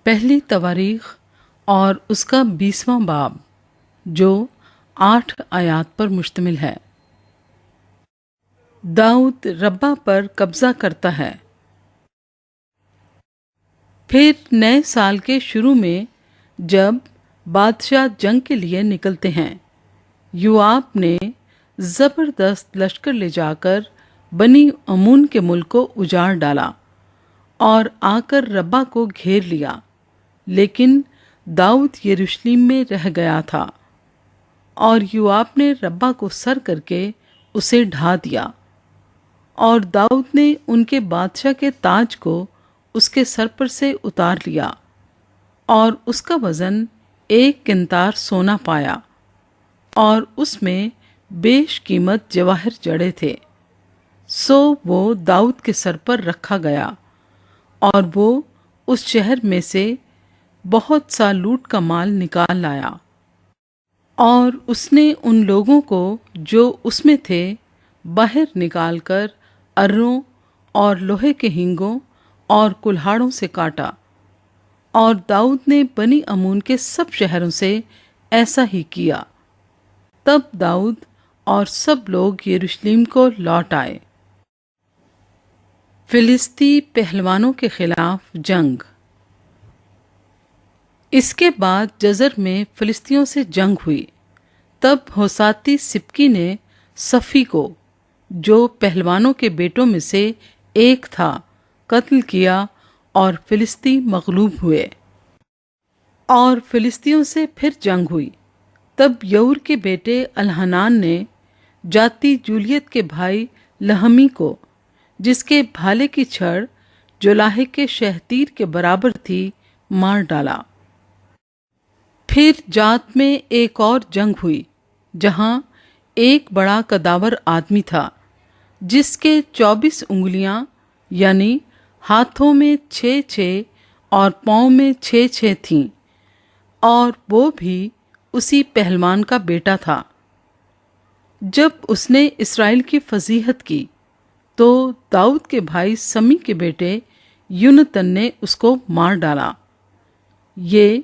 پہلی تواریخ اور اس کا 20واں باب جو 8 آیات پر مشتمل ہے۔ داؤد ربا پر قبضہ کرتا ہے۔ پھر نئے سال کے شروع میں جب بادشاہ جنگ کے لیے نکلتے ہیں، یوآب نے زبردست لشکر لے جا کر بنی عمون کے ملک کو اجاڑ ڈالا اور آ کر ربا کو گھیر لیا، لیکن داؤد یروشلم میں رہ گیا تھا، اور یوآب نے ربا کو سر کر کے اسے ڈھا دیا، اور داؤد نے ان کے بادشاہ کے تاج کو اس کے سر پر سے اتار لیا، اور اس کا وزن 1 قنطار سونا پایا، اور اس میں بیش قیمت جواہر جڑے تھے، سو وہ داؤد کے سر پر رکھا گیا، اور وہ اس شہر میں سے بہت سا لوٹ کا مال نکال لایا، اور اس نے ان لوگوں کو جو اس میں تھے باہر نکال کر اروں اور لوہے کے ہینگوں اور کلہاڑوں سے کاٹا، اور داؤد نے بنی عمون کے سب شہروں سے ایسا ہی کیا۔ تب داؤد اور سب لوگ یروشلم کو لوٹ آئے۔ فلسطی پہلوانوں کے خلاف جنگ۔ اس کے بعد جزر میں فلسطینیوں سے جنگ ہوئی۔ تب ہوساتی سبکی نے صفی کو، جو پہلوانوں کے بیٹوں میں سے ایک تھا، قتل کیا، اور فلسطی مغلوب ہوئے۔ اور فلسطینیوں سے پھر جنگ ہوئی۔ تب یور کے بیٹے الحنان نے جاتی جولیت کے بھائی لہمی کو، جس کے بھالے کی چھڑ جولاہے کے شہتیر کے برابر تھی، مار ڈالا۔ پھر جات میں ایک اور جنگ ہوئی، جہاں ایک بڑا قداور آدمی تھا، جس کے 24 انگلیاں یعنی ہاتھوں میں 6 اور پاؤں میں 6 تھیں، اور وہ بھی اسی پہلوان کا بیٹا تھا۔ جب اس نے اسرائیل کی فضیحت کی تو داؤد کے بھائی سمی کے بیٹے یونتن نے اس کو مار ڈالا۔ یہ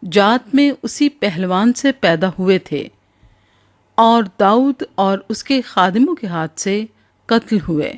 جات میں اسی پہلوان سے پیدا ہوئے تھے، اور داؤد اور اس کے خادموں کے ہاتھ سے قتل ہوئے۔